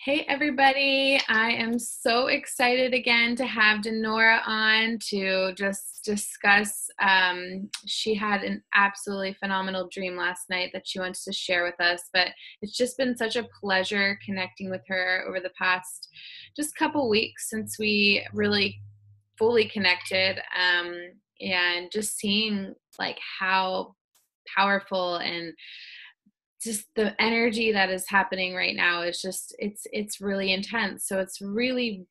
Hey everybody, I am so excited again to have Dinorah on to just discuss. She had an absolutely phenomenal dream last night that she wants to share with us, but it's just been such a pleasure connecting with her over the past just couple weeks since we really fully connected, and just seeing like how powerful and just the energy that is happening right now is just it's really intense. So it's really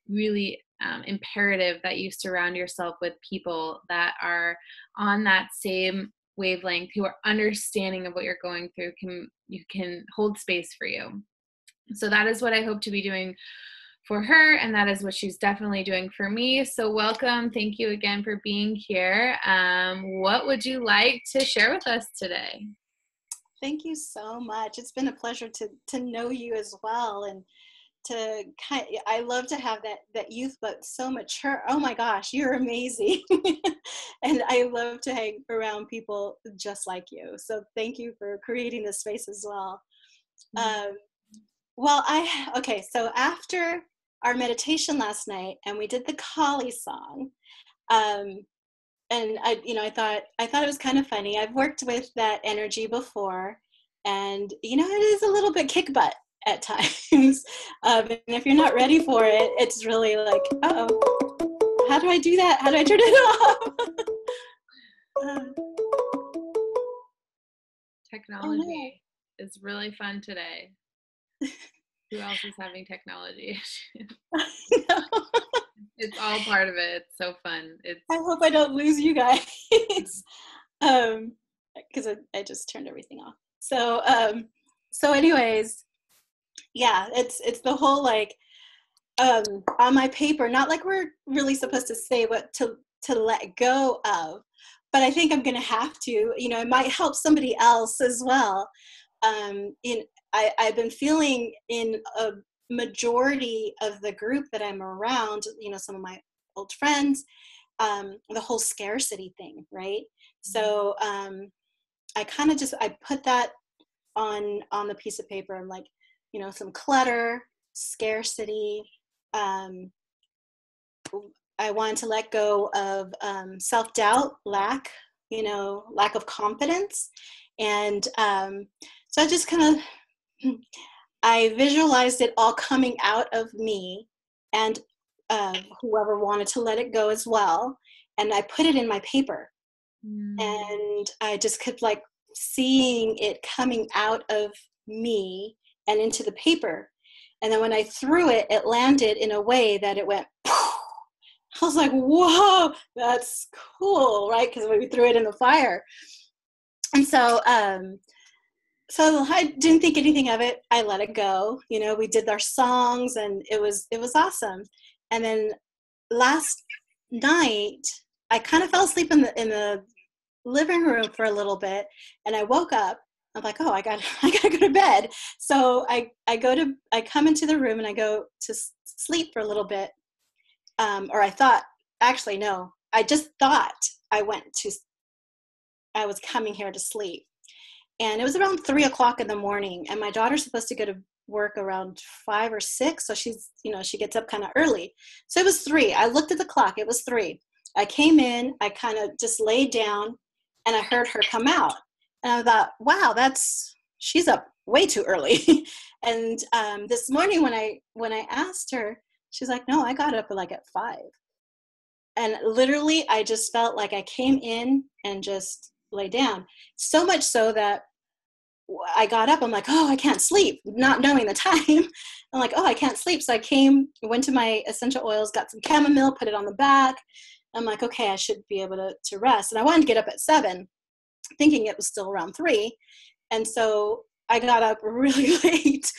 imperative that you surround yourself with people that are on that same wavelength, who are understanding of what you're going through, can hold space for you. So that is what I hope to be doing for her, and that is what she's definitely doing for me. So welcome, thank you again for being here. What would you like to share with us today? Thank you so much. It's been a pleasure to know you as well, and I love to have that youth, but so mature. Oh my gosh, you're amazing. And I love to hang around people just like you. So thank you for creating this space as well. Um, okay, so after our meditation last night and we did the Kali song, um, and I thought it was kind of funny. I've worked with that energy before, and it is a little bit kick butt at times. And if you're not ready for it, it's really like, uh-oh, how do I do that? How do I turn it off? Technology is really fun today. Who else is having technology issues? No. It's all part of it. It's so fun. I hope I don't lose you guys. Because I just turned everything off. So anyways, yeah, it's the whole like, on my paper, not like we're really supposed to say what to let go of, but I think I'm gonna have to. It might help somebody else as well. I've been feeling in a majority of the group that I'm around, some of my old friends, the whole scarcity thing, right? So I put that on the piece of paper. I'm like, some clutter, scarcity. I wanted to let go of self-doubt, lack of confidence. And so I just kind of, I visualized it all coming out of me, and whoever wanted to let it go as well. And I put it in my paper. And I just kept like seeing it coming out of me and into the paper. And then when I threw it, it landed in a way that it went, I was like, whoa, that's cool, right? Because we threw it in the fire. And so I didn't think anything of it. I let it go. We did our songs, and it was awesome. And then last night, I kind of fell asleep in the living room for a little bit, and I woke up. I'm like, oh, I gotta go to bed. So I come into the room and I go to sleep for a little bit. Or I thought, actually, no, I just thought I was coming here to sleep. And it was around 3:00 in the morning, and my daughter's supposed to go to work around 5 or 6. So she gets up kind of early. So it was 3. I looked at the clock. It was 3. I came in, I kind of just laid down, and I heard her come out. And I thought, wow, she's up way too early. And this morning when I asked her, she's like, no, I got up like at 5. And literally, I just felt like I came in and just lay down. So much so that I got up, I'm like, oh, I can't sleep, not knowing the time. I'm like, oh, I can't sleep. So I went to my essential oils, got some chamomile, put it on the back. I'm like, okay, I should be able to rest. And I wanted to get up at 7, thinking it was still around 3. And so I got up really late.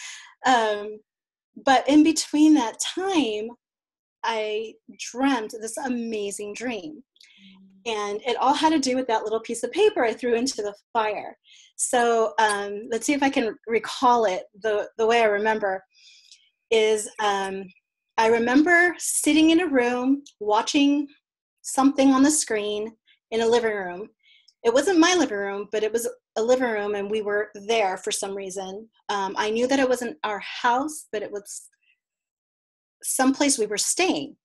But in between that time, I dreamt this amazing dream. And it all had to do with that little piece of paper I threw into the fire. So let's see if I can recall it. The way I remember is I remember sitting in a room watching something on the screen in a living room. It wasn't my living room, but it was a living room, and we were there for some reason. I knew that it wasn't our house, but it was someplace we were staying,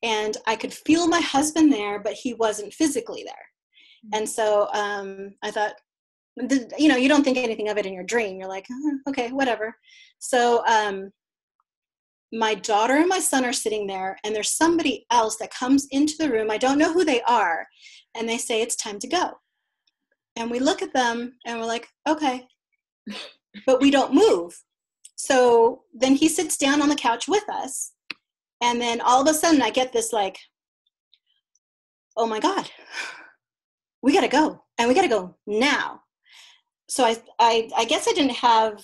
and I could feel my husband there, but he wasn't physically there. And so I thought, you know, you don't think anything of it in your dream. You're like, okay, whatever. So my daughter and my son are sitting there, and there's somebody else that comes into the room. I don't know who they are. And they say, it's time to go. And we look at them and we're like, okay, but we don't move. So then he sits down on the couch with us. And then all of a sudden I get this like, oh my God, we got to go, and we got to go now. So I guess I didn't have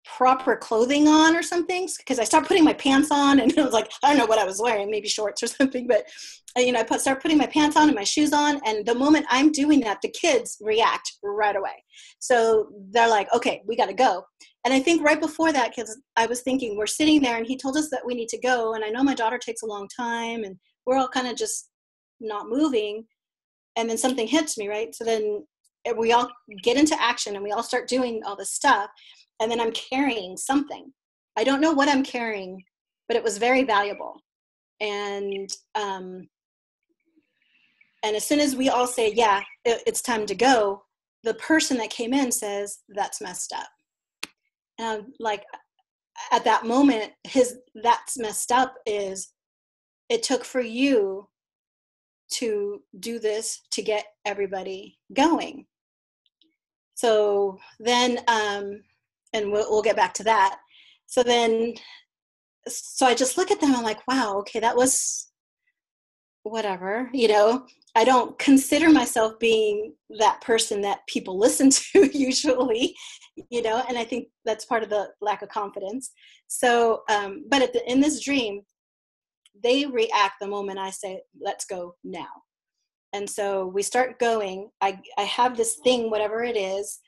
proper clothing on or something, because I started putting my pants on, and it was like, I don't know what I was wearing, maybe shorts or something, but you know, start putting my pants on and my shoes on. And the moment I'm doing that, the kids react right away. So they're like, okay, we got to go. And I think right before that, because I was thinking, we're sitting there and he told us that we need to go. And I know my daughter takes a long time, and we're all kind of just not moving. And then something hits me, right? So then we all get into action and we all start doing all this stuff. And then I'm carrying something. I don't know what I'm carrying, but it was very valuable. And as soon as we all say, yeah, it's time to go, the person that came in says, that's messed up. And I'm like, at that moment, that's messed up is, it took for you to do this to get everybody going. So then, and we'll get back to that. So I just look at them, I'm like, wow, okay, that was whatever, you know. I don't consider myself being that person that people listen to usually, you know, and I think that's part of the lack of confidence. So, but in this dream, they react the moment I say, let's go now. And so we start going. I have this thing, whatever it is.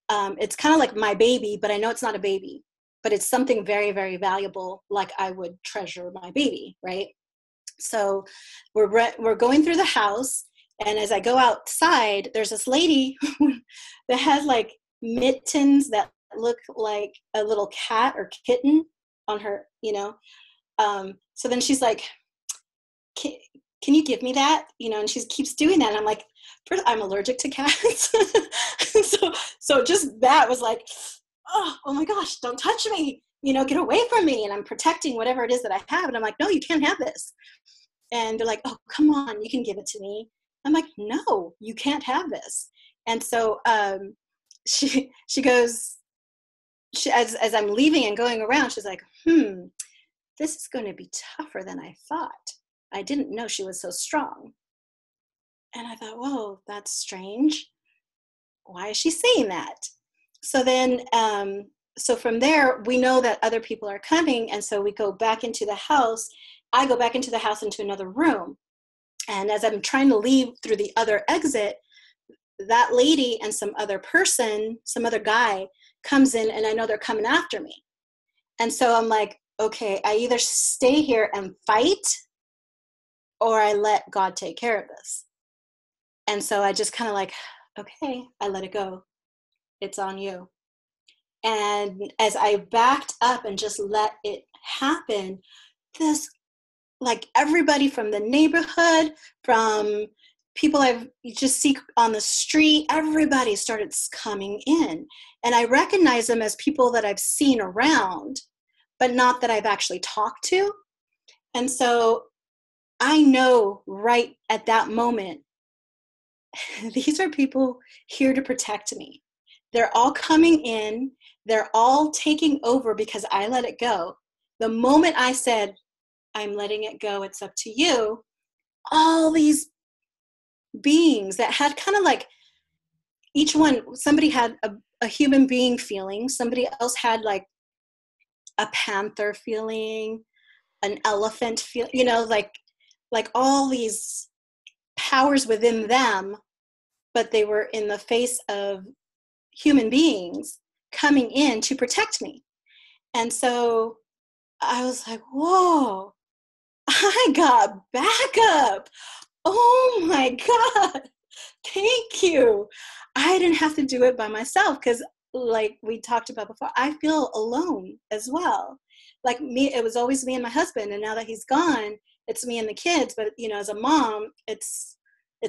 It's kind of like my baby, but I know it's not a baby, but it's something very, very valuable. Like I would treasure my baby, right? So we're going through the house. And as I go outside, there's this lady that has like mittens that look like a little cat or kitten on her, you know? So then she's like, can you give me that? You know, and she keeps doing that. And I'm like, first, I'm allergic to cats. so just that was like, oh my gosh, don't touch me, you know, get away from me. And I'm protecting whatever it is that I have. And I'm like, no, you can't have this. And they're like, oh, come on, you can give it to me. I'm like, no, you can't have this. And so she goes, as I'm leaving and going around, she's like, this is going to be tougher than I thought. I didn't know she was so strong. And I thought, whoa, that's strange. Why is she saying that? So then, so from there, we know that other people are coming. And so we go back into the house. I go back into the house into another room. And as I'm trying to leave through the other exit, that lady and some other person, some other guy comes in, and I know they're coming after me. And so I'm like, okay, I either stay here and fight, or I let God take care of this. And so I just kind of like, okay, I let it go. It's on you. And as I backed up and just let it happen, this, like everybody from the neighborhood, from people I've just see on the street, everybody started coming in. And I recognize them as people that I've seen around, but not that I've actually talked to. And so I know right at that moment, these are people here to protect me. They're all coming in. They're all taking over because I let it go. The moment I said, I'm letting it go, it's up to you, all these beings that had kind of like, each one, somebody had a human being feeling, somebody else had like a panther feeling, an elephant feel, you know, like all these powers within them, but they were in the face of human beings coming in to protect me. And so I was like, whoa, I got backup. Oh my God, thank you. I didn't have to do it by myself, because like we talked about before, I feel alone as well. like me, it was always me and my husband. And now that he's gone, it's me and the kids. But, you know, as a mom, it's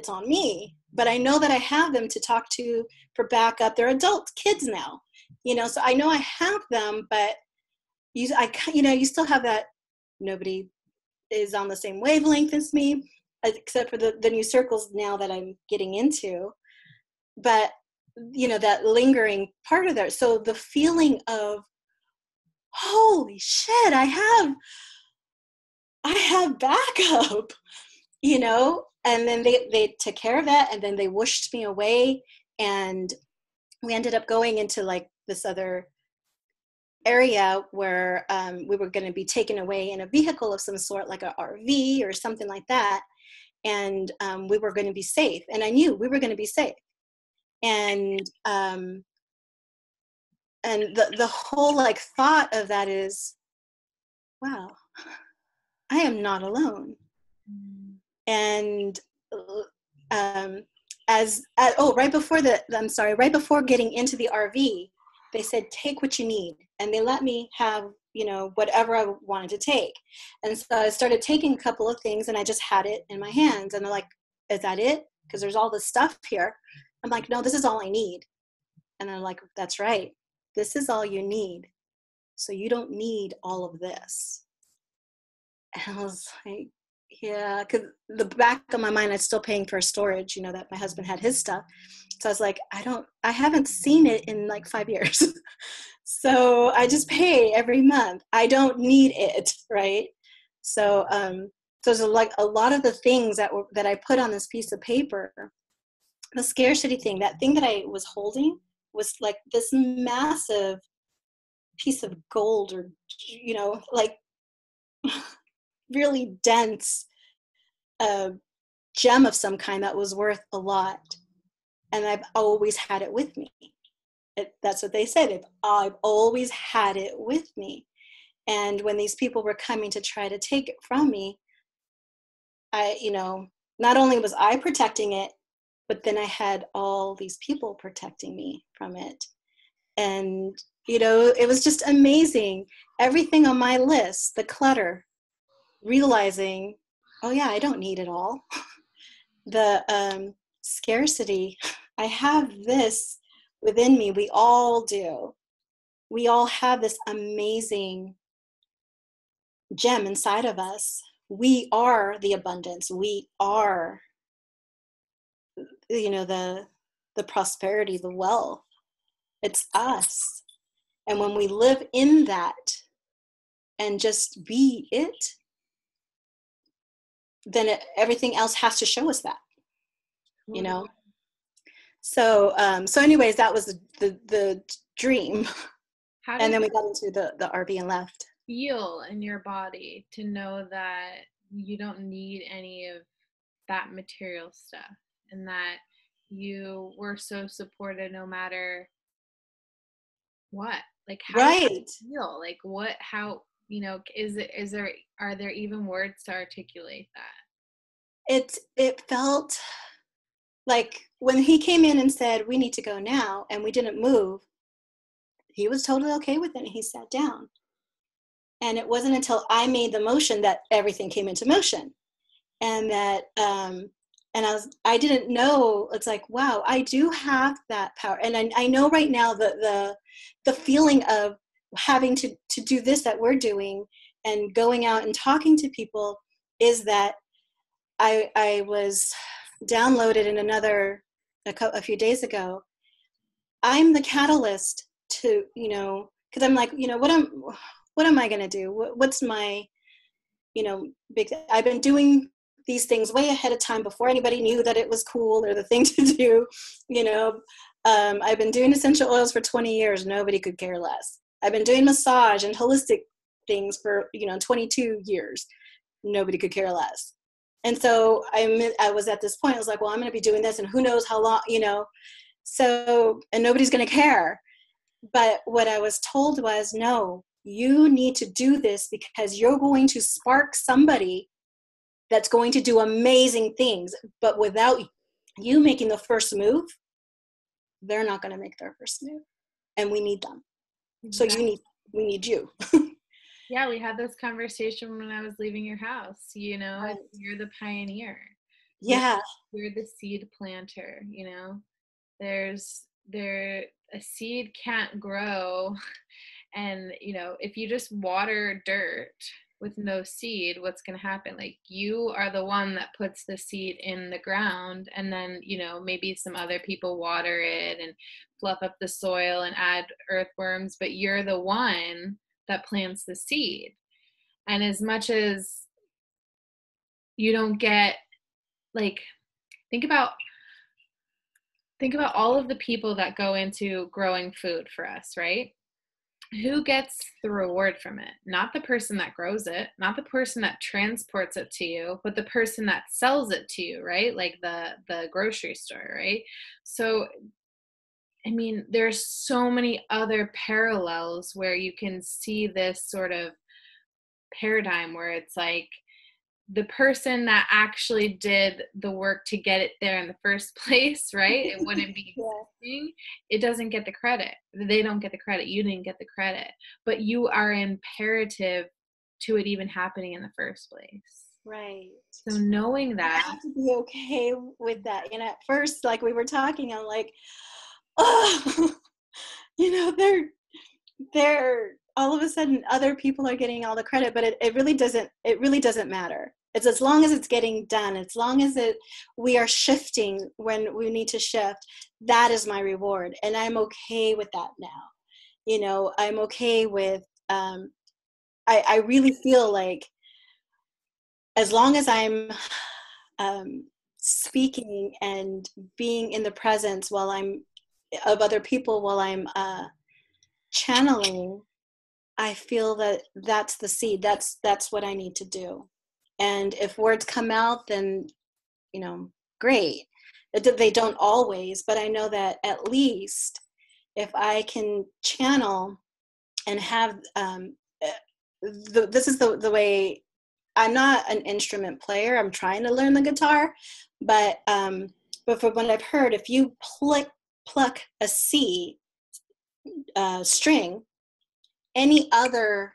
on me. But I know that I have them to talk to for backup. They're adult kids now, you know, so I know I have them, but you know, you still have that nobody is on the same wavelength as me, except for the new circles now that I'm getting into. But, you know, that lingering part of that. So the feeling of, holy shit, I have backup, you know, and then they took care of that, and then they whooshed me away, and we ended up going into like this other area where we were going to be taken away in a vehicle of some sort, like a RV or something like that. And we were going to be safe. And I knew we were going to be safe. And the whole like thought of that is, wow, I am not alone. And right before getting into the RV, they said, take what you need. And they let me have, you know, whatever I wanted to take. And so I started taking a couple of things, and I just had it in my hands. And they're like, is that it? Because there's all this stuff here. I'm like, no, this is all I need. And they're like, that's right. This is all you need. So you don't need all of this. And I was like, yeah, because the back of my mind, I'm still paying for storage, you know, that my husband had his stuff. So I was like, I haven't seen it in like 5 years. So I just pay every month. I don't need it, right? So there's a lot of the things that I put on this piece of paper, the scarcity thing, that thing that I was holding was like this massive piece of gold, or, you know, like really dense gem of some kind that was worth a lot. And I've always had it with me. That's what they said. I've always had it with me. And when these people were coming to try to take it from me, you know, not only was I protecting it, but then I had all these people protecting me from it. And, you know, it was just amazing. Everything on my list, the clutter, realizing, oh yeah, I don't need it all. The scarcity, I have this within me. We all do. We all have this amazing gem inside of us. We are the abundance. We are, you know, the prosperity, the wealth. It's us. And when we live in that and just be it, then everything else has to show us that, you know? So anyways, that was the dream. And then we got into the RV and left. Feel in your body to know that you don't need any of that material stuff, and that you were so supported no matter what? Like, how right. do you feel? Like, how, you know, are there even words to articulate that? It felt like when he came in and said, we need to go now, and we didn't move, he was totally okay with it, and he sat down. And it wasn't until I made the motion that everything came into motion. And that, and I didn't know, it's like, wow, I do have that power. And I know right now the feeling of having to do this that we're doing and going out and talking to people is that I was downloaded in a few days ago. I'm the catalyst to, you know, because I'm like, you know, what am I going to do? What's my, you know, I've been doing these things way ahead of time before anybody knew that it was cool or the thing to do, you know. I've been doing essential oils for 20 years. Nobody could care less. I've been doing massage and holistic things for, you know, 22 years. Nobody could care less. And so I was at this point, I was like, well, I'm going to be doing this and who knows how long, you know, so, and nobody's going to care. But what I was told was, no, you need to do this because you're going to spark somebody that's going to do amazing things. But without you making the first move, they're not going to make their first move. And we need them. So we need you. Yeah, we had this conversation when I was leaving your house. Right. You're the pioneer. You're Yeah. you're the seed planter, There's there a seed can't grow and, if you just water dirt with no seed, what's going to happen? Like, you are the one that puts the seed in the ground, and then, maybe some other people water it and fluff up the soil and add earthworms, but you're the one that plants the seed. And as much as you don't get, like, think about all of the people that go into growing food for us, right? Who gets the reward from it? Not the person that grows it, not the person that transports it to you, but the person that sells it to you, right? Like the grocery store, right? So, I mean, there's so many other parallels where you can see this sort of paradigm where it's like, the person that actually did the work to get it there in the first place, right? It wouldn't be Yeah. existing. It doesn't get the credit. They don't get the credit. You didn't get the credit. But you are imperative to it even happening in the first place. Right. So knowing I that, have to be okay with that. And at first, like we were talking, I'm like, oh, they're all of a sudden other people are getting all the credit, but it really doesn't matter. It's as long as it's getting done, as long as we are shifting when we need to shift, that is my reward. And I'm okay with that now. I'm okay with, I really feel like as long as I'm speaking and being in the presence while I'm of other people, while I'm channeling, I feel that that's the seed. That's what I need to do. And if words come out, then great. They don't always, but I know that at least if I can channel and have this is the way. I'm not an instrument player. I'm trying to learn the guitar, but from what I've heard, if you pluck a C string, any other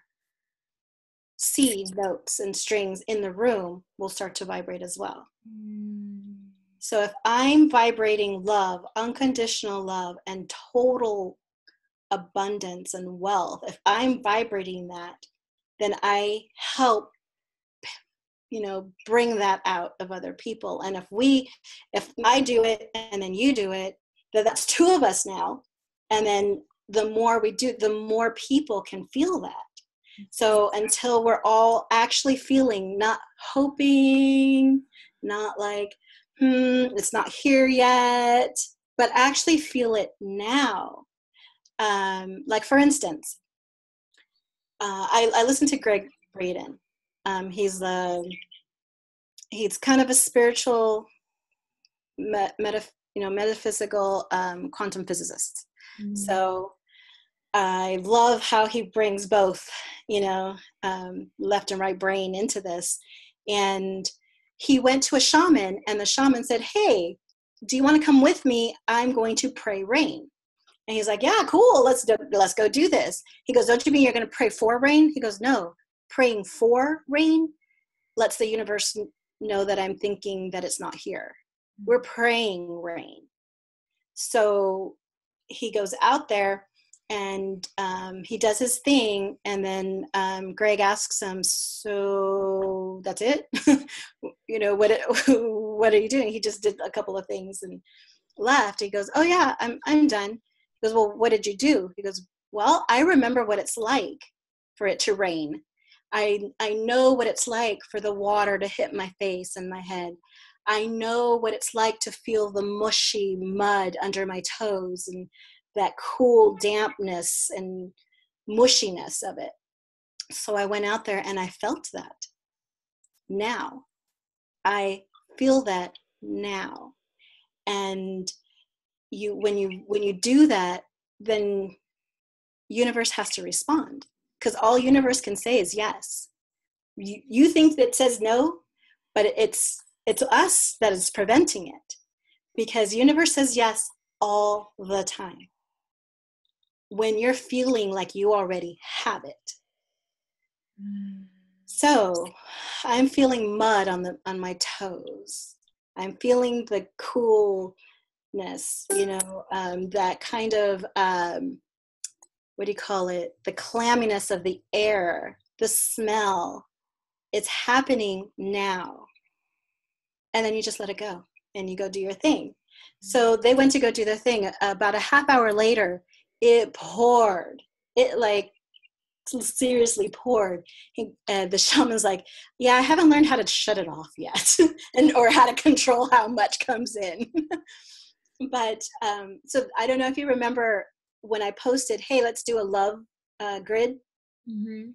seed notes and strings in the room will start to vibrate as well. So if I'm vibrating love, unconditional love, and total abundance and wealth, if I'm vibrating that, then I help bring that out of other people. And if I do it and then you do it, then that's two of us now. And then the more we do, the more people can feel that. So until we're all actually feeling, not hoping, not like, it's not here yet, but actually feel it now. Like for instance, I listened to Greg Braden. He's kind of a spiritual, metaphysical quantum physicist. Mm-hmm. So I love how he brings both, left and right brain into this. And he went to a shaman, and the shaman said, "Hey, do you want to come with me? I'm going to pray rain." And he's like, "Yeah, cool. Let's go do this." He goes, "Don't you mean you're going to pray for rain?" He goes, "No, praying for rain lets the universe know that I'm thinking that it's not here. We're praying rain." So he goes out there and he does his thing. And then Greg asks him, "So that's it? What are you doing?" He just did a couple of things and left. He goes, "Oh yeah, I'm done." He goes, "Well, what did you do?" He goes, "Well, I remember what it's like for it to rain. I know what it's like for the water to hit my face and my head. I know what it's like to feel the mushy mud under my toes and that cool dampness and mushiness of it. So I went out there and I felt that. Now I feel that now." And when you do that, then universe has to respond, because all universe can say is yes. You think that says no, but it's us that is preventing it, because universe says yes all the time when you're feeling like you already have it. So I'm feeling mud on my toes. I'm feeling the coolness, that kind of, what do you call it? The clamminess of the air, the smell. It's happening now. And then you just let it go and you go do your thing. So they went to go do their thing. About a half hour later, it poured. It like seriously poured. The shaman's like, yeah, I haven't learned how to shut it off yet, or how to control how much comes in. But so I don't know if you remember when I posted, hey, let's do a love grid. Mm-hmm.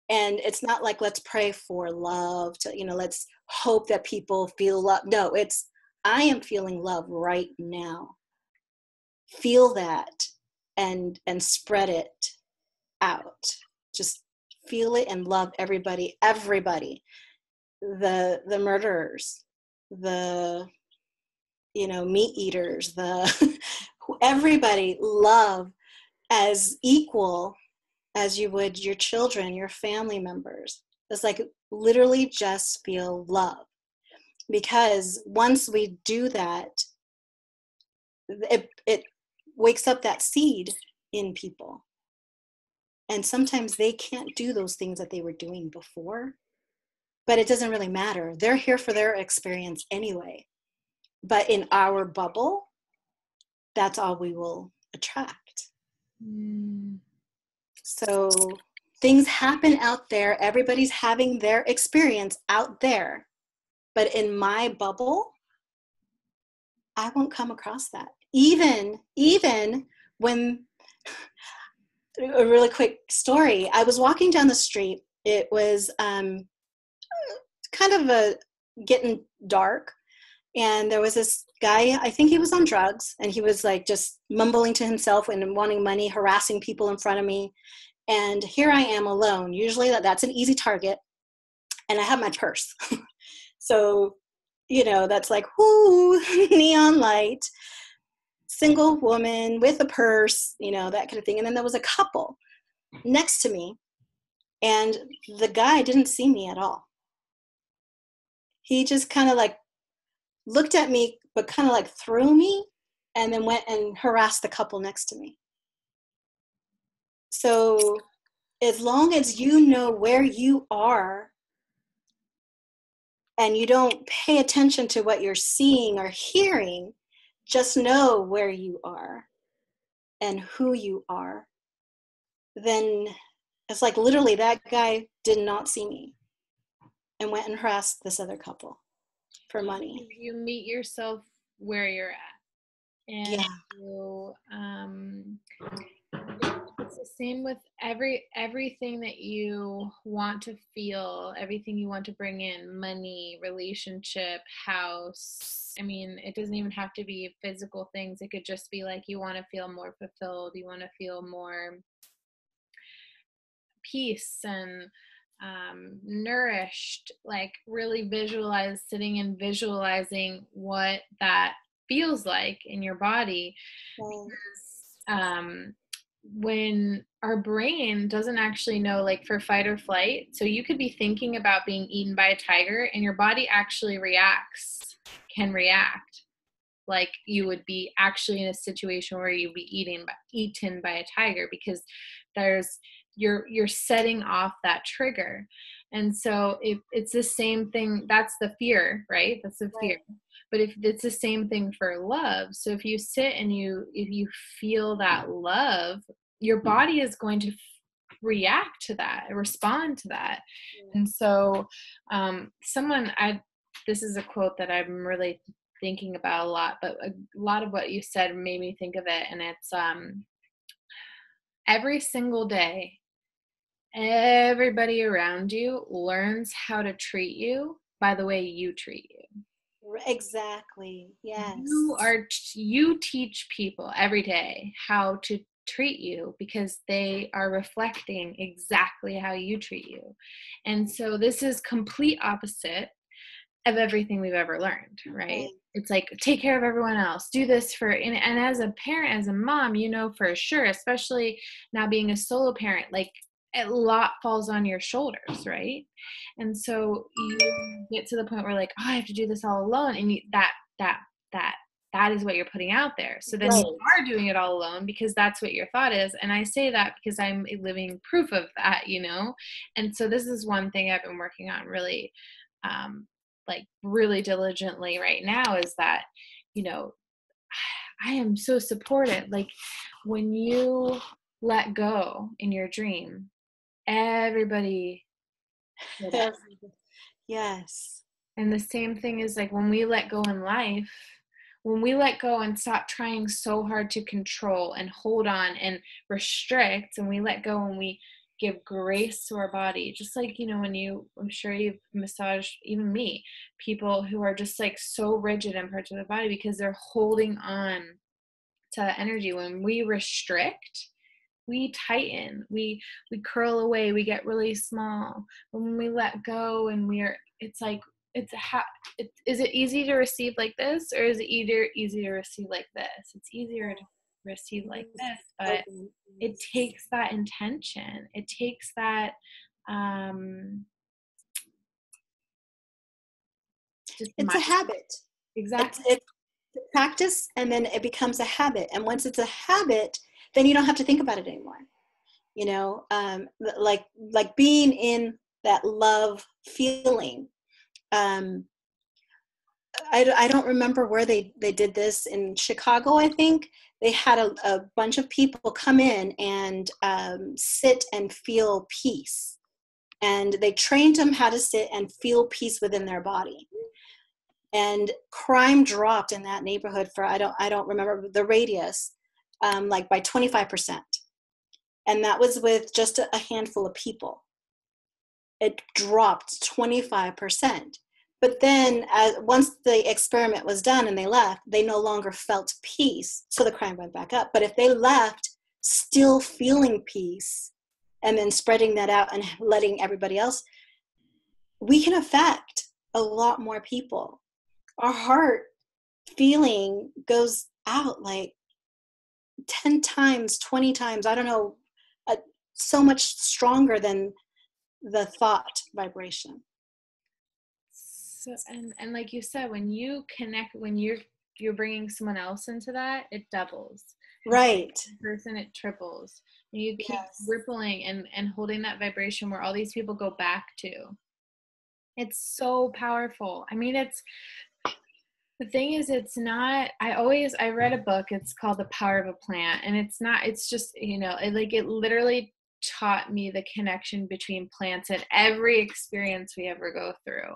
And it's not like, let's pray for love to, let's hope that people feel love. No, it's, I am feeling love right now. Feel that and spread it out. Just feel it and love everybody, the murderers, the, meat eaters, the, everybody, love as equal as you would your children, your family members. It's like literally just feel love. Because once we do that, it wakes up that seed in people. And sometimes they can't do those things that they were doing before, but it doesn't really matter. They're here for their experience anyway. But in our bubble, that's all we will attract. So things happen out there. Everybody's having their experience out there. But in my bubble, I won't come across that. Even when, a really quick story, I was walking down the street. It was kind of getting dark. And there was this guy, I think he was on drugs, and he was like just mumbling to himself and wanting money, harassing people in front of me. And here I am alone. Usually that's an easy target. And I have my purse. So, that's like, whoo, neon light, single woman with a purse, that kind of thing. And then there was a couple next to me, and the guy didn't see me at all. He just kind of like looked at me, but kind of like threw me, and then went and harassed the couple next to me. So as long as you know where you are and you don't pay attention to what you're seeing or hearing, just know where you are and who you are, then it's like literally that guy did not see me and went and harassed this other couple for money. You meet yourself where you're at. And Yeah. It's the same with everything that you want to feel, everything you want to bring in, money, relationship, house. I mean, it doesn't even have to be physical things. It could just be like you want to feel more fulfilled. You want to feel more peace and nourished. Like really visualize sitting and visualizing what that feels like in your body. Because when our brain doesn't actually know, like for fight or flight, so you could be thinking about being eaten by a tiger and your body actually can react like you would be actually in a situation where you'd be eaten by a tiger, because you're setting off that trigger. And so if it's the same thing, that's the fear, right? That's the fear. Right. But if it's the same thing for love, so if you sit and if you feel that love, your body is going to react to that, respond to that. And so this is a quote that I'm really thinking about a lot, but a lot of what you said made me think of it. And it's every single day, everybody around you learns how to treat you by the way you treat you. Exactly. Yes. You teach people every day how to treat you because they are reflecting exactly how you treat you. And so this is complete opposite of everything we've ever learned, right? It's like, take care of everyone else, do this and as a parent, as a mom, for sure, especially now being a solo parent, like a lot falls on your shoulders, right? And so you get to the point where like, oh, I have to do this all alone, and that is what you're putting out there. So then Right. you are doing it all alone because that's what your thought is. And I say that because I'm a living proof of that, And so this is one thing I've been working on really, like really diligently right now, is that, I am so supported. Like when you let go in your dream, everybody will let. Yes. And the same thing is like when we let go in life, when we let go and stop trying so hard to control and hold on and restrict, and we let go and we give grace to our body, just like, I'm sure you've massaged, even me, people who are just like so rigid in parts of their body because they're holding on to energy. When we restrict, we tighten, we curl away, we get really small. But when we let go and it's like, is it easy to receive like this, or is it easy to receive like this? It's easier to receive like this, but it takes that intention. It takes that, it's a habit. Exactly. It's practice, and then it becomes a habit. And once it's a habit, then you don't have to think about it anymore. Like being in that love feeling. I don't remember where they did this, in Chicago, I think. They had a bunch of people come in and sit and feel peace. And they trained them how to sit and feel peace within their body. And crime dropped in that neighborhood for, I don't remember the radius, like by 25%. And that was with just a handful of people. It dropped 25%. But then once the experiment was done and they left, they no longer felt peace. So the crime went back up. But if they left still feeling peace and then spreading that out and letting everybody else, we can affect a lot more people. Our heart feeling goes out like 10 times, 20 times, I don't know, so much stronger than the thought vibration. So, and like you said, when you connect, when you're bringing someone else into that, it doubles. Right. Person, it triples. And you keep rippling and holding that vibration where all these people go back to. It's so powerful. I mean, the thing is, it's not, I read a book, it's called The Power of a Plant, and it's just, it literally taught me the connection between plants and every experience we ever go through.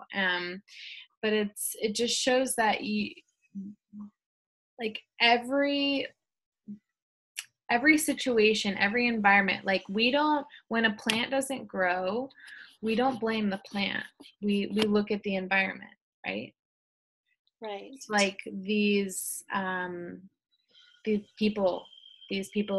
But it just shows that like every situation, every environment, like when a plant doesn't grow, we don't blame the plant. We look at the environment, right? Right. Like these people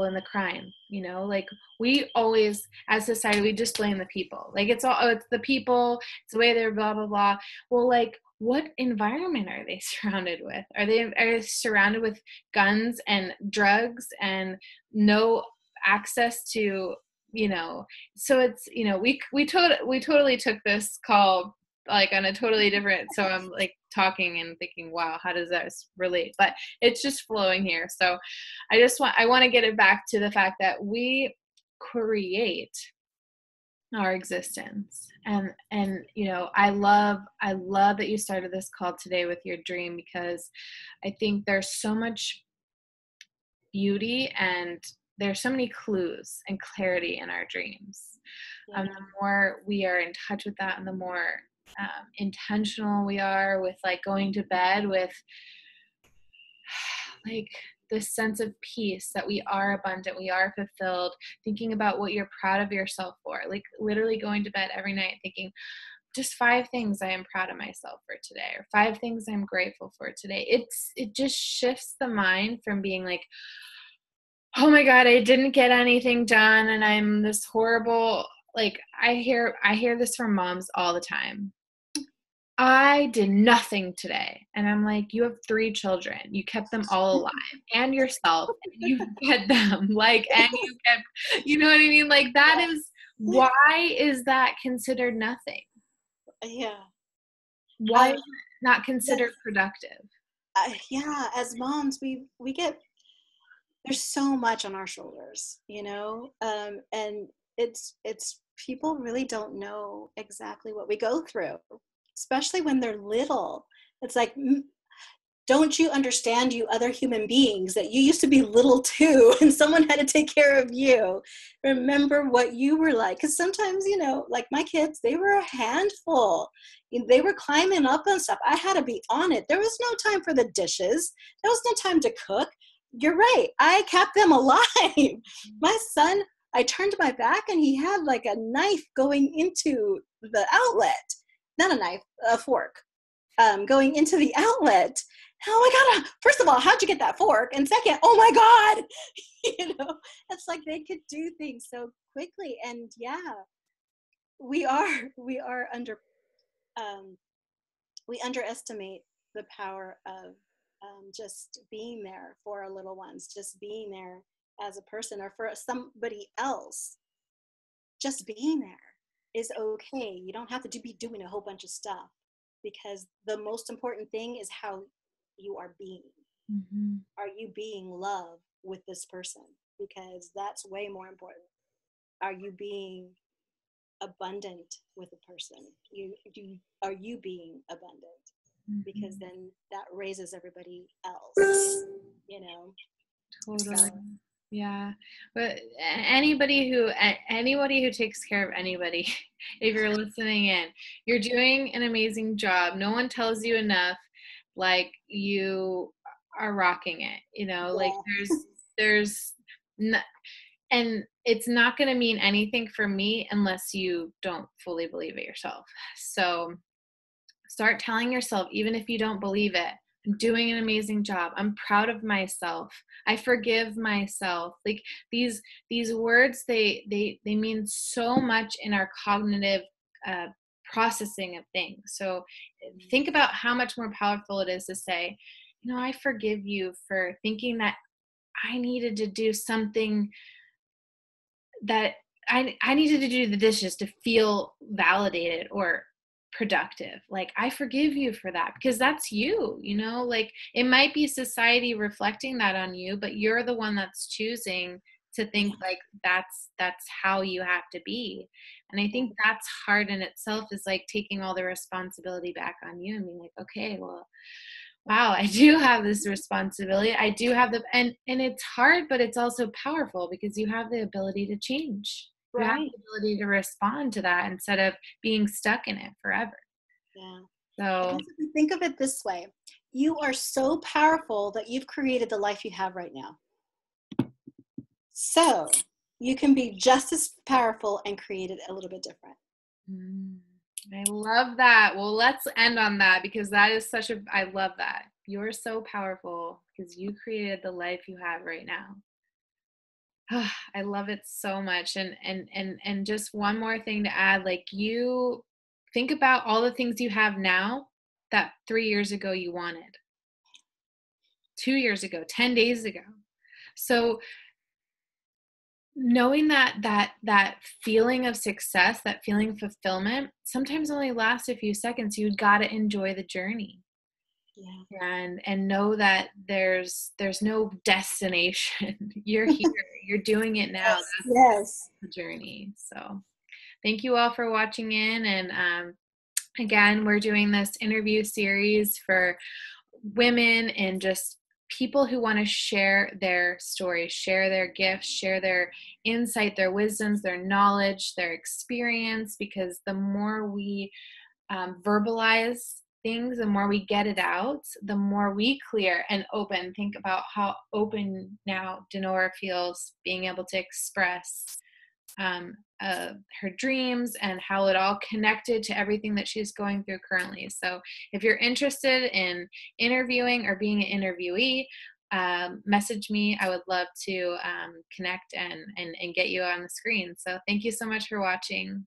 in the crime, like we always, as society, we just blame the people. Like it's the people, it's the way they're blah, blah, blah. Well, like what environment are they surrounded with? Are they surrounded with guns and drugs and no access to, so it's, we totally took this call like on a totally different, so I'm like talking and thinking, wow, how does that relate? But it's just flowing here. So I want to get it back to the fact that we create our existence. And I love that you started this call today with your dream, because I think there's so much beauty and there's so many clues and clarity in our dreams. The more we are in touch with that, and the more intentional we are with like going to bed with like this sense of peace, that we are abundant, we are fulfilled, thinking about what you're proud of yourself for, like literally going to bed every night thinking just 5 things I am proud of myself for today, or 5 things I'm grateful for today. It just shifts the mind from being like, oh my God, I didn't get anything done and I'm this horrible, like I hear this from moms all the time. I did nothing today. And I'm like, you have 3 children. You kept them all alive, and yourself, and you fed them, like, and you kept, you know what I mean? Like that is Why is that considered nothing? Yeah. Why is it not considered productive? Yeah, as moms, we get, there's so much on our shoulders, and it's people really don't know exactly what we go through, especially when they're little. It's like, don't you understand, you other human beings, that you used to be little too and someone had to take care of you? Remember what you were like. Because sometimes, like my kids, they were a handful. They were climbing up and stuff. I had to be on it. There was no time for the dishes. There was no time to cook. You're right. I kept them alive. My son, I turned my back and he had like a knife going into the outlet. Not a knife, a fork, going into the outlet. Oh my God, first of all, how'd you get that fork? And second, oh my God, it's like they could do things so quickly. And yeah, we are we underestimate the power of just being there for our little ones, just being there as a person, or for somebody else. Just being there is okay. You don't have to be doing a whole bunch of stuff, because the most important thing is how you are being. Mm-hmm. Are you being love with this person? Because that's way more important. Are you being abundant with a person? Are you being abundant? Mm-hmm. Because then that raises everybody else, Totally. So. Yeah. But anybody who takes care of anybody, if you're listening in, you're doing an amazing job. No one tells you enough. Like, you are rocking it, like there's not, and it's not going to mean anything for me unless you don't fully believe it yourself. So start telling yourself, even if you don't believe it, I'm doing an amazing job. I'm proud of myself. I forgive myself. Like, these words, they mean so much in our cognitive processing of things. So think about how much more powerful it is to say, I forgive you for thinking that I needed to do something, that I needed to do the dishes to feel validated or productive. Like, I forgive you for that, because that's you, like, it might be society reflecting that on you, but you're the one that's choosing to think like that's how you have to be. And I think that's hard in itself, is like taking all the responsibility back on you and being like, okay, well, wow, I do have this responsibility. I do have and it's hard, but it's also powerful, because you have the ability to change. You have Right. the ability to respond to that instead of being stuck in it forever. Yeah. So Think of it this way. You are so powerful that you've created the life you have right now. So you can be just as powerful and create it a little bit different. I love that. Well, let's end on that, because that is I love that. You're so powerful because you created the life you have right now. I love it so much. And just one more thing to add, like, you think about all the things you have now that 3 years ago you wanted, 2 years ago, 10 days ago. So knowing that feeling of success, that feeling of fulfillment, sometimes only lasts a few seconds. You got to enjoy the journey. Yeah. And know that there's no destination. You're here. You're doing it now. Yes. The journey. So thank you all for watching in. And again, we're doing this interview series for women and just people who want to share their stories, share their gifts, share their insight, their wisdoms, their knowledge, their experience, because the more we verbalize things, the more we get it out, the more we clear and open. Think about how open now Dinorah feels, being able to express her dreams and how it all connected to everything that she's going through currently. So if you're interested in interviewing or being an interviewee, message me. I would love to connect and get you on the screen. So thank you so much for watching.